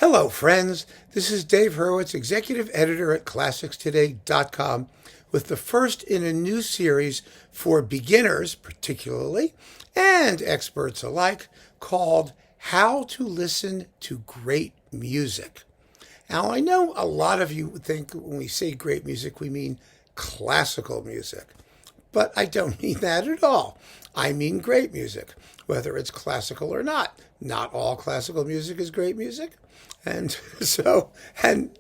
Hello, friends. This is Dave Hurwitz, executive editor at ClassicsToday.com, with the first in a new series for beginners, particularly, and experts alike, called How to Listen to Great Music. Now, I know a lot of you think when we say great music, we mean classical music, but I don't mean that at all. I mean great music, whether it's classical or not. Not all classical music is great music. And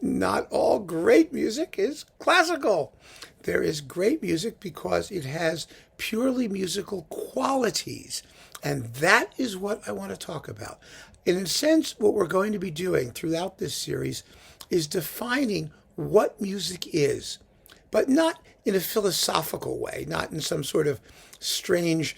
not all great music is classical. There is great music because it has purely musical qualities. And that is what I want to talk about. In a sense, what we're going to be doing throughout this series is defining what music is, but not in a philosophical way, not in some sort of strange,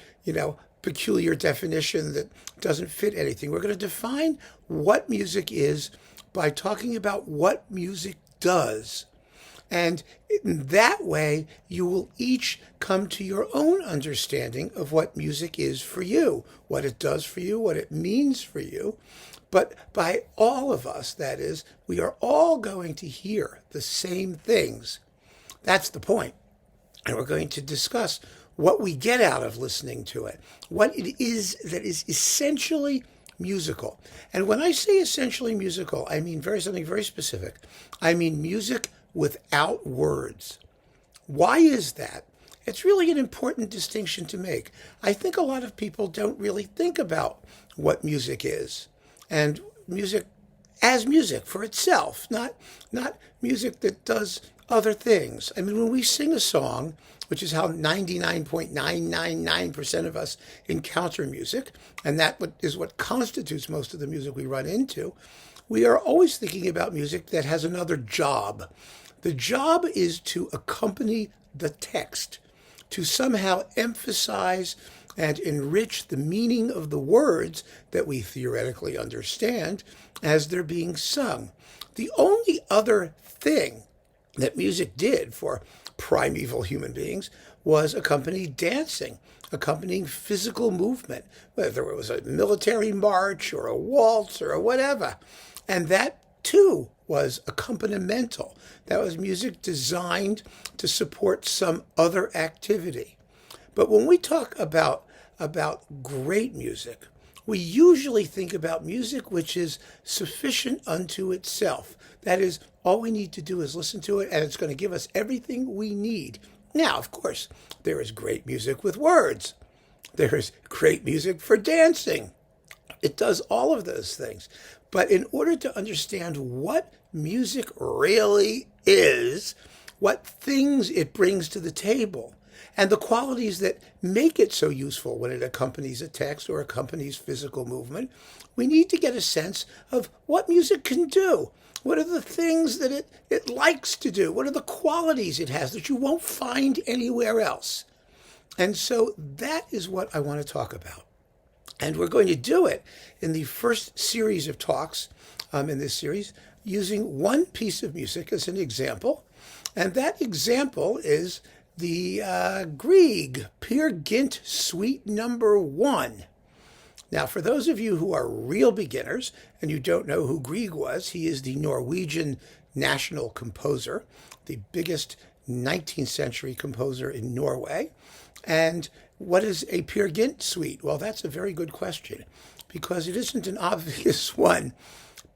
peculiar definition that doesn't fit anything. We're going to define what music is by talking about what music does. And in that way, you will each come to your own understanding of what music is for you, what it does for you, what it means for you. But by all of us, that is, we are all going to hear the same things. That's the point. And we're going to discuss what we get out of listening to it, what it is that is essentially musical. And when I say essentially musical, I mean something very specific. I mean music without words. Why is that? It's really an important distinction to make. I think a lot of people don't really think about what music is, and music as music for itself, not music that does other things. I mean, when we sing a song, which is how 99.999% of us encounter music, and that is what constitutes most of the music we run into, we are always thinking about music that has another job. The job is to accompany the text, to somehow emphasize and enrich the meaning of the words that we theoretically understand as they're being sung. The only other thing that music did for primeval human beings was accompany dancing, accompanying physical movement, whether it was a military march or a waltz or whatever. And that, too, was accompanimental. That was music designed to support some other activity. But when we talk about great music, we usually think about music which is sufficient unto itself. That is, all we need to do is listen to it, and it's going to give us everything we need. Now, of course, there is great music with words. There is great music for dancing. It does all of those things. But in order to understand what music really is, what things it brings to the table, and the qualities that make it so useful when it accompanies a text or accompanies physical movement, we need to get a sense of what music can do. What are the things that it likes to do? What are the qualities it has that you won't find anywhere else? And so that is what I want to talk about. And we're going to do it in the first series of talks in this series using one piece of music as an example. And that example is the Grieg Peer Gynt Suite No. 1. Now, for those of you who are real beginners and you don't know who Grieg was, he is the Norwegian national composer, the biggest 19th century composer in Norway. And what is a Peer Gynt suite? Well, that's a very good question because it isn't an obvious one.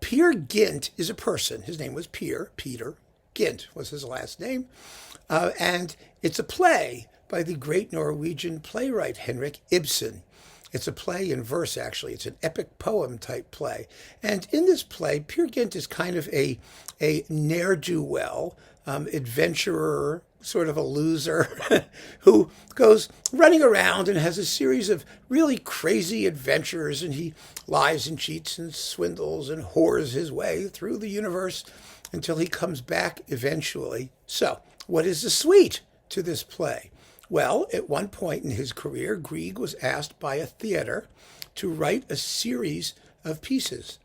Peer Gynt is a person. His name was Peter Gynt was his last name. And it's a play by the great Norwegian playwright Henrik Ibsen. It's a play in verse, actually. It's an epic poem type play. And in this play, Peer Gynt is kind of a ne'er-do-well, adventurer, sort of a loser, who goes running around and has a series of really crazy adventures, and he lies and cheats and swindles and whores his way through the universe until he comes back eventually. So, what is the suite to this play? Well, at one point in his career, Grieg was asked by a theater to write a series of pieces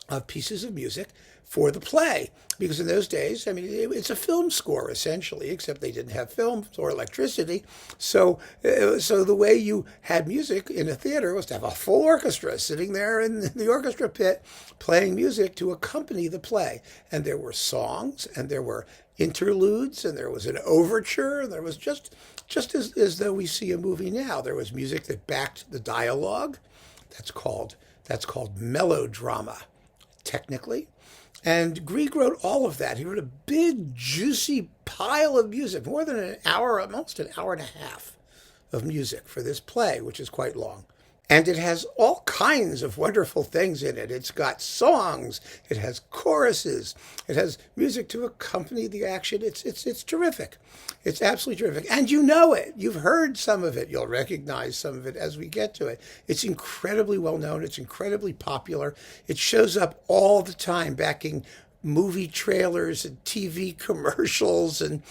of music for the play. Because in those days, I mean, it's a film score essentially, except they didn't have film or electricity. So the way you had music in a theater was to have a full orchestra sitting there in the orchestra pit playing music to accompany the play. And there were songs, and there were interludes, and there was an overture, and there was just as though we see a movie now. There was music that backed the dialogue. That's called melodrama, technically. And Grieg wrote all of that. He wrote a big, juicy pile of music, more than an hour, almost an hour and a half of music for this play, which is quite long. And it has all kinds of wonderful things in it. It's got songs, it has choruses, it has music to accompany the action. It's terrific. It's absolutely terrific. And you know it. You've heard some of it. You'll recognize some of it as we get to it. It's incredibly well known. It's incredibly popular. It shows up all the time backing movie trailers and TV commercials, and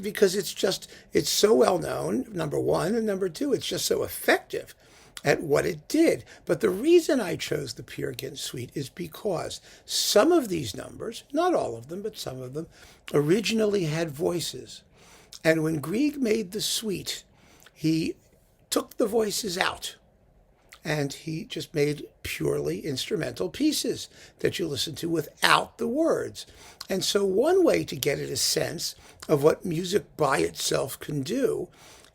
because it's so well known, number one, and number two, it's just so effective at what it did. But the reason I chose the Peer Gynt Suite is because some of these numbers, not all of them, but some of them, originally had voices. And when Grieg made the suite, he took the voices out, and he just made purely instrumental pieces that you listen to without the words. And so one way to get at a sense of what music by itself can do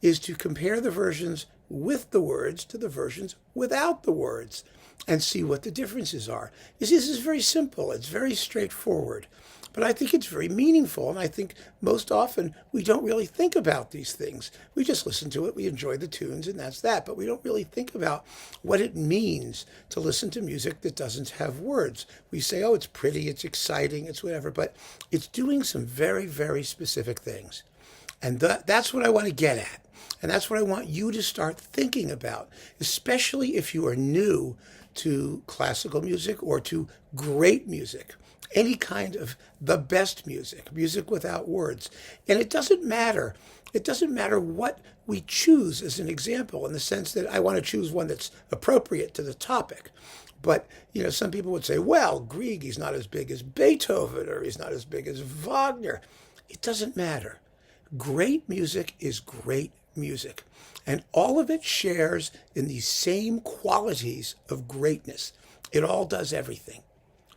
is to compare the versions with the words to the versions without the words and see what the differences are. You see, this is very simple. It's very straightforward. But I think it's very meaningful, and I think most often we don't really think about these things. We just listen to it, we enjoy the tunes, and that's that. But we don't really think about what it means to listen to music that doesn't have words. We say, oh, it's pretty, it's exciting, it's whatever, but it's doing some very, very specific things. And that's what I want to get at. And that's what I want you to start thinking about, especially if you are new to classical music or to great music, any kind of the best music, music without words. And it doesn't matter. It doesn't matter what we choose as an example, in the sense that I want to choose one that's appropriate to the topic. But, some people would say, well, Grieg, he's not as big as Beethoven, or he's not as big as Wagner. It doesn't matter. Great music is great music, and all of it shares in these same qualities of greatness. It all does everything.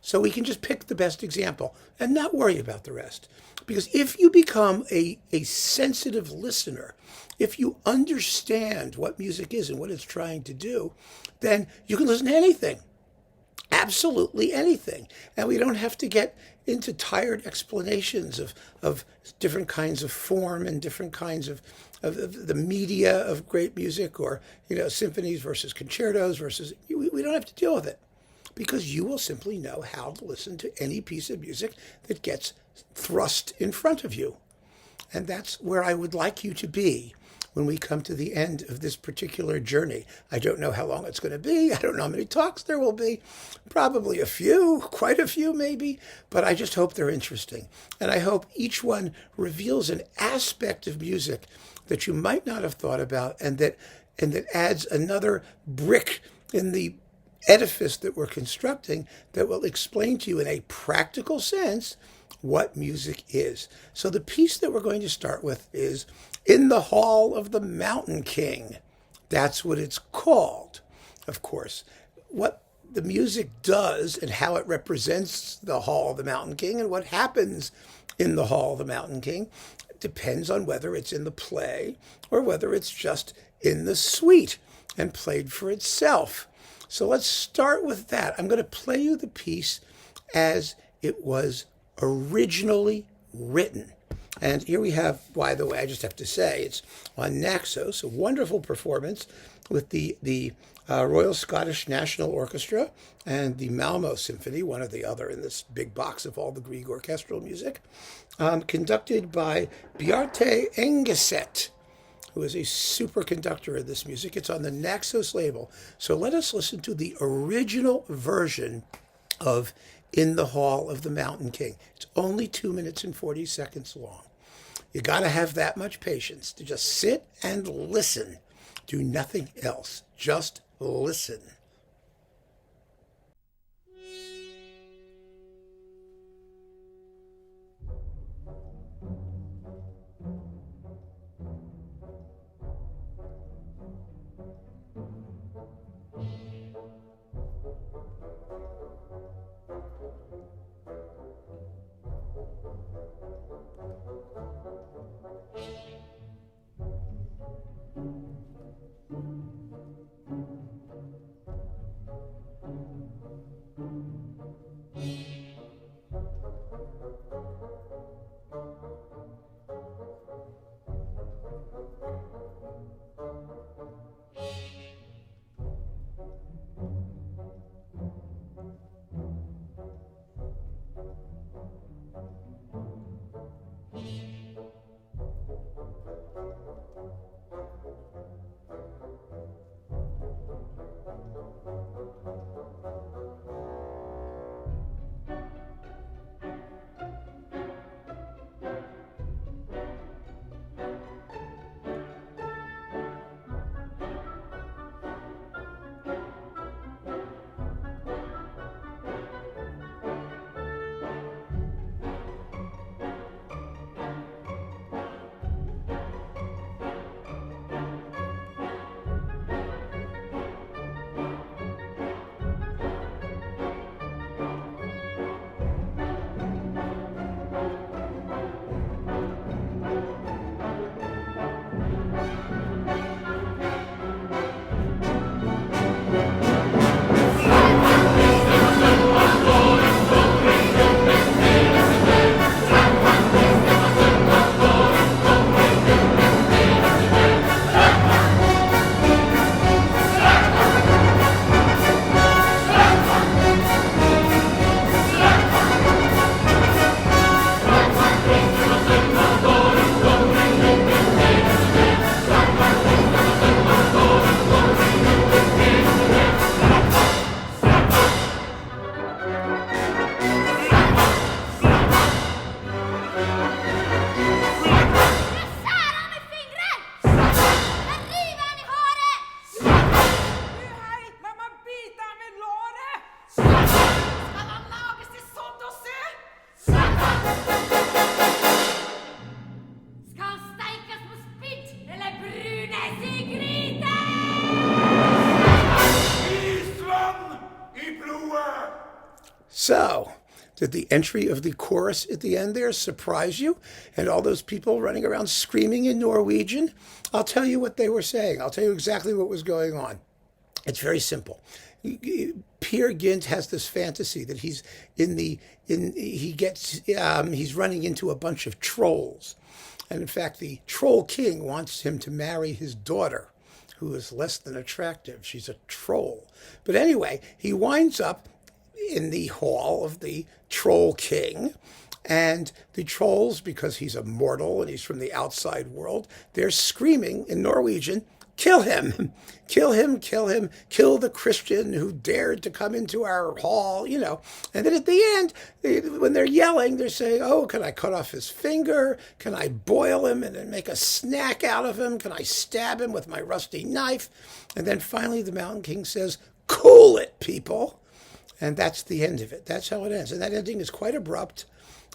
So we can just pick the best example and not worry about the rest. Because if you become a sensitive listener, if you understand what music is and what it's trying to do, then you can listen to anything. Absolutely anything. And we don't have to get into tired explanations of different kinds of form and different kinds of the media of great music, or, symphonies versus concertos versus, we don't have to deal with it, because you will simply know how to listen to any piece of music that gets thrust in front of you. And that's where I would like you to be when we come to the end of this particular journey. I don't know how long it's going to be. I don't know how many talks there will be. Probably a few, quite a few maybe, but I just hope they're interesting. And I hope each one reveals an aspect of music that you might not have thought about, and that adds another brick in the edifice that we're constructing that will explain to you in a practical sense what music is. So the piece that we're going to start with is In the Hall of the Mountain King. That's what it's called, of course. What the music does and how it represents the Hall of the Mountain King and what happens in the Hall of the Mountain King depends on whether it's in the play or whether it's just in the suite and played for itself. So let's start with that. I'm going to play you the piece as it was originally written. And here we have, by the way, I just have to say, it's on Naxos, a wonderful performance with the Royal Scottish National Orchestra and the Malmo Symphony, one or the other in this big box of all the Grieg orchestral music, conducted by Bjarte Engeset, who is a superconductor of this music. It's on the Naxos label. So let us listen to the original version of In the Hall of the Mountain King. It's only 2 minutes and 40 seconds long. You got to have that much patience to just sit and listen. Do nothing else. Just listen. So, did the entry of the chorus at the end there surprise you? And all those people running around screaming in Norwegian? I'll tell you what they were saying. I'll tell you exactly what was going on. It's very simple. Peer Gynt has this fantasy that he's he's running into a bunch of trolls. And in fact, the troll king wants him to marry his daughter, who is less than attractive. She's a troll. But anyway, he winds up in the hall of the troll king, and the trolls, because he's a mortal and he's from the outside world, they're screaming in Norwegian, "Kill him, kill him, kill him, kill the Christian who dared to come into our hall," you know. And then at the end, when they're yelling, they're saying, "Oh, can I cut off his finger? Can I boil him and then make a snack out of him? Can I stab him with my rusty knife?" And then finally the Mountain King says, "Cool it, people." And that's the end of it. That's how it ends. And that ending is quite abrupt,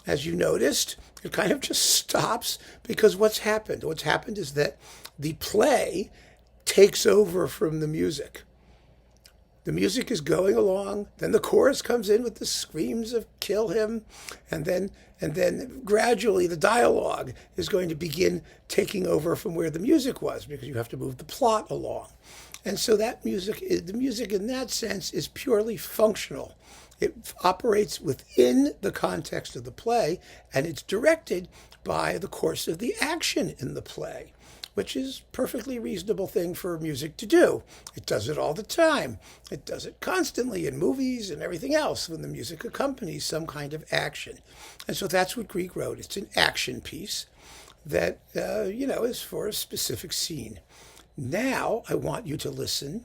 as you noticed. It kind of just stops because what's happened? What's happened is that the play takes over from the music. The music is going along, then the chorus comes in with the screams of "kill him," and then gradually the dialogue is going to begin taking over from where the music was, because you have to move the plot along. And so that the music in that sense is purely functional. It operates within the context of the play, and it's directed by the course of the action in the play, which is a perfectly reasonable thing for music to do. It does it all the time. It does it constantly in movies and everything else when the music accompanies some kind of action. And so that's what Grieg wrote. It's an action piece that, is for a specific scene. Now I want you to listen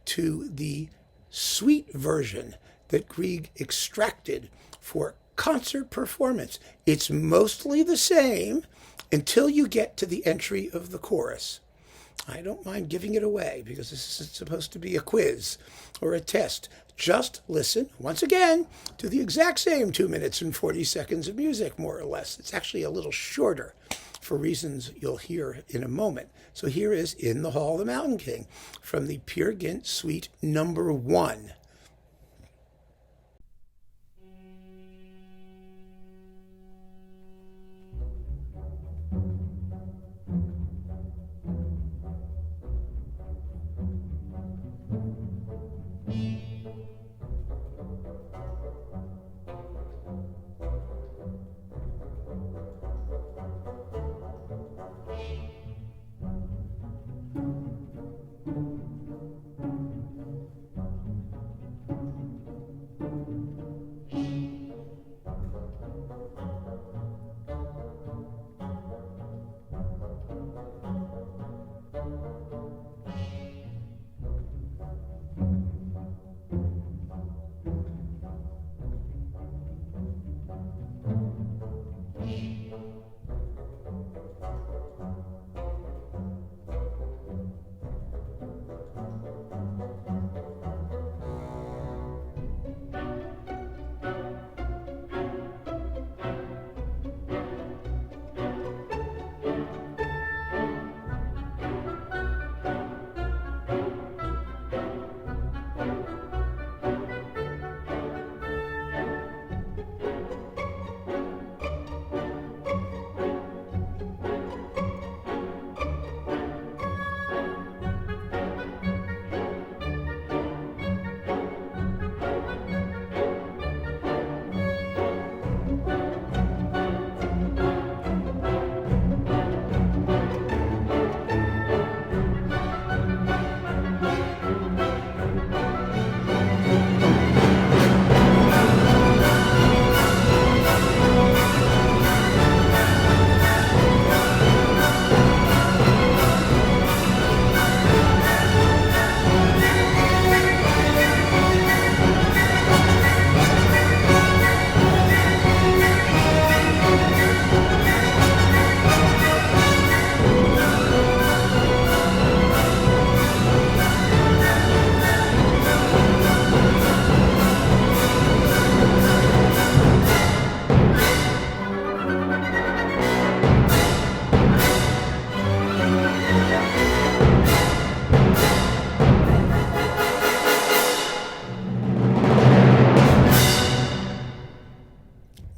to the suite version that Grieg extracted for concert performance. It's mostly the same until you get to the entry of the chorus. I don't mind giving it away because this is supposed to be a quiz or a test. Just listen, once again, to the exact same 2 minutes and 40 seconds of music, more or less. It's actually a little shorter for reasons you'll hear in a moment. So here is In the Hall of the Mountain King from the Peer Gynt Suite No. 1.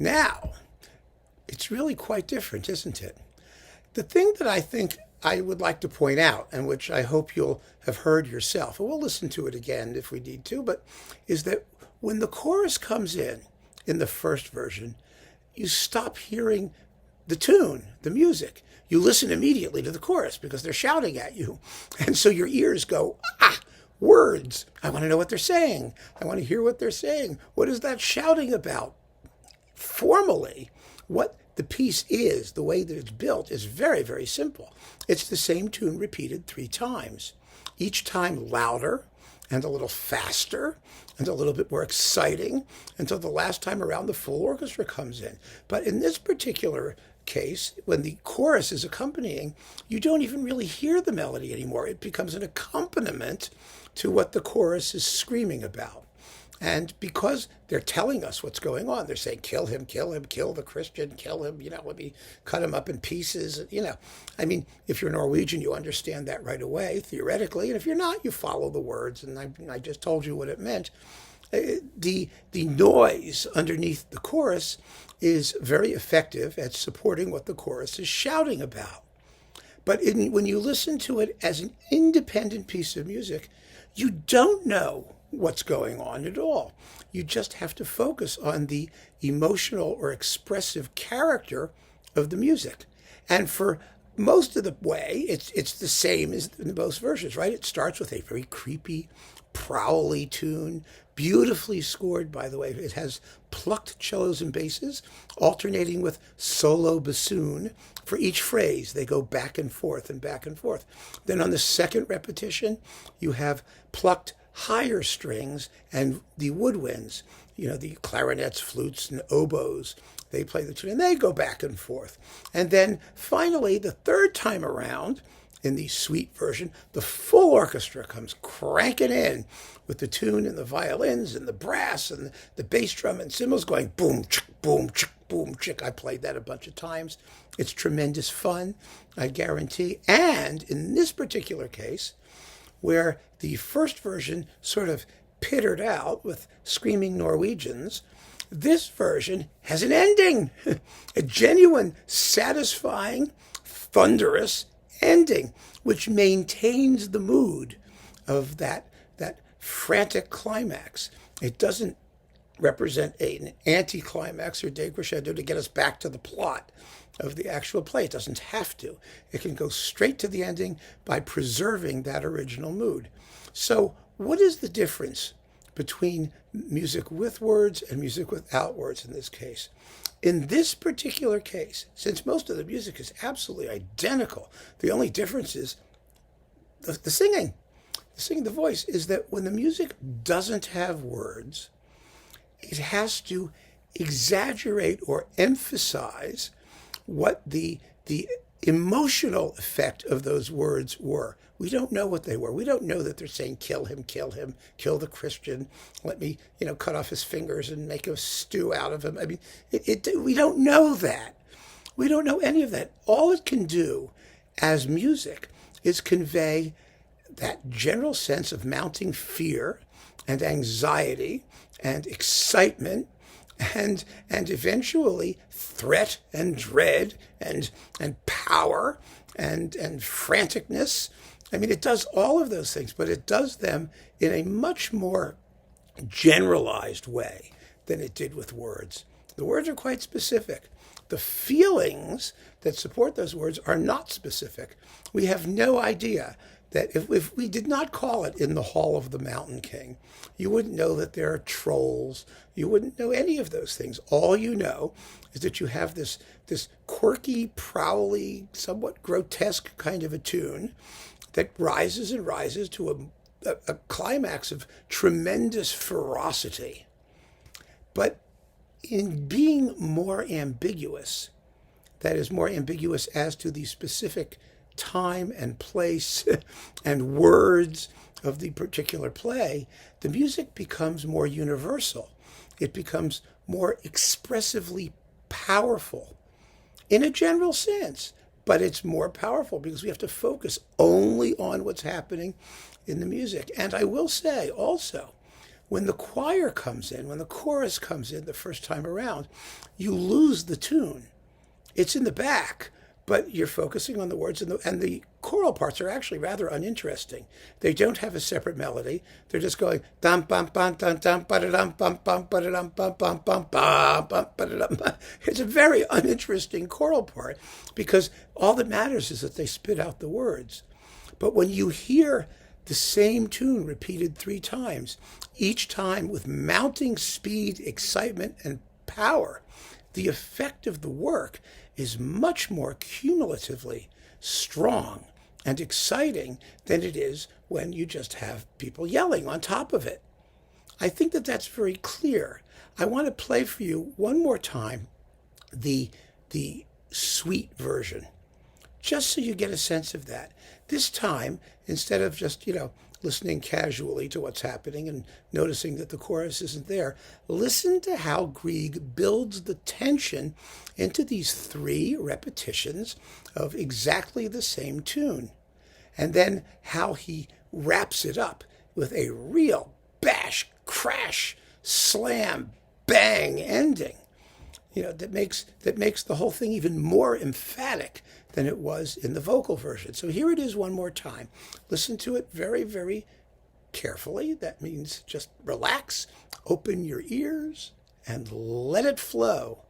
Now, it's really quite different, isn't it? The thing that I think I would like to point out, and which I hope you'll have heard yourself, and we'll listen to it again if we need to, but is that when the chorus comes in the first version, you stop hearing the tune, the music. You listen immediately to the chorus because they're shouting at you. And so your ears go, words. I want to know what they're saying. I want to hear what they're saying. What is that shouting about? Formally, what the piece is, the way that it's built, is very, very simple. It's the same tune repeated 3 times, each time louder and a little faster and a little bit more exciting until the last time around the full orchestra comes in. But in this particular case, when the chorus is accompanying, you don't even really hear the melody anymore. It becomes an accompaniment to what the chorus is screaming about. And because they're telling us what's going on, they're saying, kill him, kill the Christian, kill him, let me cut him up in pieces. I mean, if you're Norwegian, you understand that right away, theoretically. And if you're not, you follow the words. And I just told you what it meant. The noise underneath the chorus is very effective at supporting what the chorus is shouting about. But when you listen to it as an independent piece of music, you don't know what's going on at all. You just have to focus on the emotional or expressive character of the music. And for most of the way, it's the same as in most versions, right? It starts with a very creepy, prowly tune, beautifully scored, by the way. It has plucked cellos and basses, alternating with solo bassoon. For each phrase, they go back and forth and back and forth. Then on the second repetition, you have plucked higher strings and the woodwinds, the clarinets, flutes, and oboes. They play the tune and they go back and forth. And then finally, the third time around, in the suite version, the full orchestra comes cranking in with the tune and the violins and the brass and the bass drum and cymbals going boom, chick, boom, chick, boom, chick. I played that a bunch of times. It's tremendous fun, I guarantee. And in this particular case, where the first version sort of pittered out with screaming Norwegians, this version has an ending, a genuine, satisfying, thunderous ending, which maintains the mood of that frantic climax. It doesn't represent an anticlimax or decrescendo to get us back to the plot of the actual play. It doesn't have to. It can go straight to the ending by preserving that original mood. So what is the difference between music with words and music without words in this case? In this particular case, since most of the music is absolutely identical, the only difference is the singing. The singing, the voice, is that when the music doesn't have words, it has to exaggerate or emphasize what the emotional effect of those words were. We don't know what they were. We don't know that they're saying, kill him, kill the Christian, let me, cut off his fingers and make a stew out of him. I mean, we don't know that. We don't know any of that. All it can do as music is convey that general sense of mounting fear and anxiety and excitement and eventually threat and dread and power and franticness. I mean, it does all of those things, but it does them in a much more generalized way than it did with words. The words are quite specific. The feelings that support those words are not specific. We have no idea that if we did not call it In the Hall of the Mountain King, you wouldn't know that there are trolls. You wouldn't know any of those things. All you know is that you have this quirky, prowly, somewhat grotesque kind of a tune that rises and rises to a climax of tremendous ferocity. But in being more ambiguous, that is, more ambiguous as to the specific time and place and words of the particular play, the music becomes more universal. It becomes more expressively powerful in a general sense, but it's more powerful because we have to focus only on what's happening in the music. And I will say also, when the choir comes in, when the chorus comes in the first time around, you lose the tune. It's in the back, but you're focusing on the words, and the choral parts are actually rather uninteresting. They don't have a separate melody. They're just going dum bum bum dum dum ba dum bum bum ba dum bum bum bum ba dum. It's a very uninteresting choral part because all that matters is that they spit out the words. But when you hear the same tune repeated 3 times, each time with mounting speed, excitement, and power, the effect of the work is much more cumulatively strong and exciting than it is when you just have people yelling on top of it. I think that that's very clear. I want to play for you one more time the suite version, just so you get a sense of that. This time, instead of just, listening casually to what's happening and noticing that the chorus isn't there, listen to how Grieg builds the tension into these 3 repetitions of exactly the same tune, and then how he wraps it up with a real bash, crash, slam, bang ending, that makes the whole thing even more emphatic than it was in the vocal version. So here it is one more time. Listen to it very, very carefully. That means just relax, open your ears, and let it flow.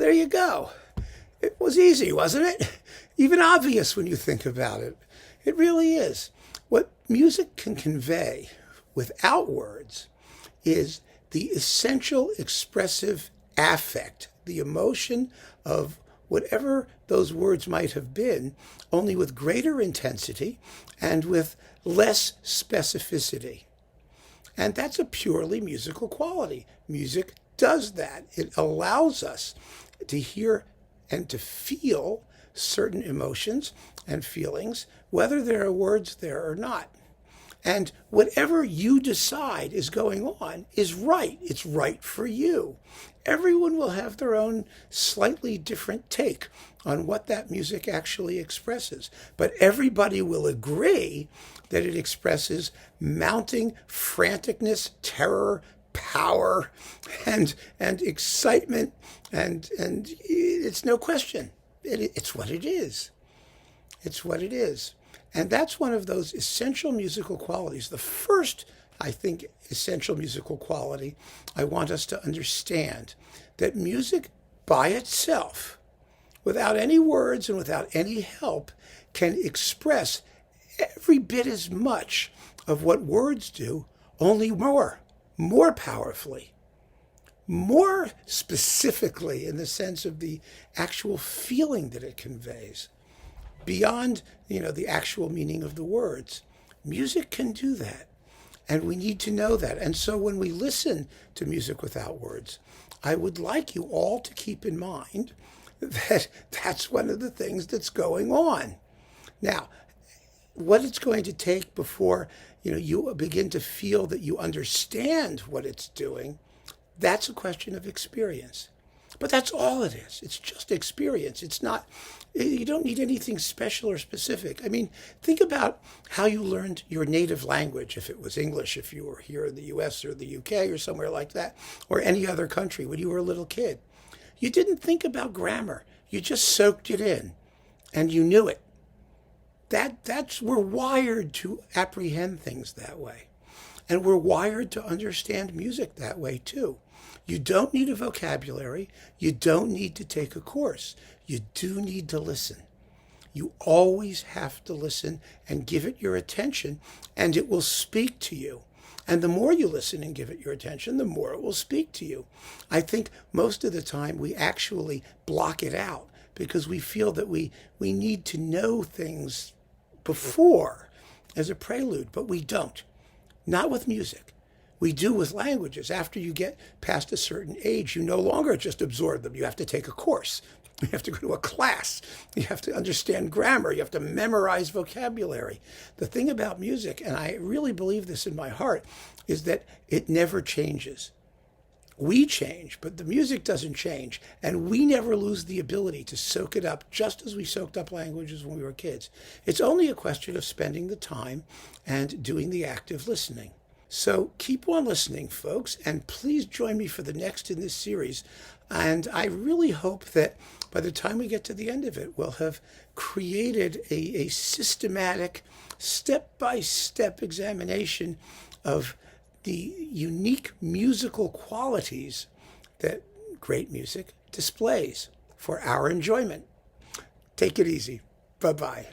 there you go. It was easy, wasn't it? Even obvious when you think about it. It really is. What music can convey without words is the essential expressive affect, the emotion of whatever those words might have been, only with greater intensity and with less specificity. And that's a purely musical quality. Music does that. It allows us to hear and to feel certain emotions and feelings, whether there are words there or not. And whatever you decide is going on is right. It's right for you. Everyone will have their own slightly different take on what that music actually expresses. But everybody will agree that it expresses mounting franticness, terror, power, and excitement, and it's no question. It's what it is. It's what it is. And that's one of those essential musical qualities. The first, I think, essential musical quality I want us to understand, that music by itself, without any words and without any help, can express every bit as much of what words do, only more powerfully, more specifically in the sense of the actual feeling that it conveys. Beyond, the actual meaning of the words. Music can do that. And we need to know that. And so when we listen to music without words, I would like you all to keep in mind that that's one of the things that's going on. Now, what it's going to take before, you begin to feel that you understand what it's doing, that's a question of experience. But that's all it is. It's just experience. It's not, you don't need anything special or specific. I mean, think about how you learned your native language, if it was English, if you were here in the US or the UK or somewhere like that, or any other country when you were a little kid. You didn't think about grammar. You just soaked it in, and you knew it. We're wired to apprehend things that way. And we're wired to understand music that way too. You don't need a vocabulary. You don't need to take a course. You do need to listen. You always have to listen and give it your attention, and it will speak to you. And the more you listen and give it your attention, the more it will speak to you. I think most of the time we actually block it out because we feel that we need to know things before as a prelude, but we don't. Not with music. We do with languages. After you get past a certain age, you no longer just absorb them. You have to take a course. You have to go to a class. You have to understand grammar. You have to memorize vocabulary. The thing about music, and I really believe this in my heart, is that it never changes. We change, but the music doesn't change. And we never lose the ability to soak it up, just as we soaked up languages when we were kids. It's only a question of spending the time and doing the active listening. So keep on listening, folks, and please join me for the next in this series. And I really hope that by the time we get to the end of it, we'll have created a systematic, step-by-step examination of the unique musical qualities that great music displays for our enjoyment. Take it easy. Bye-bye.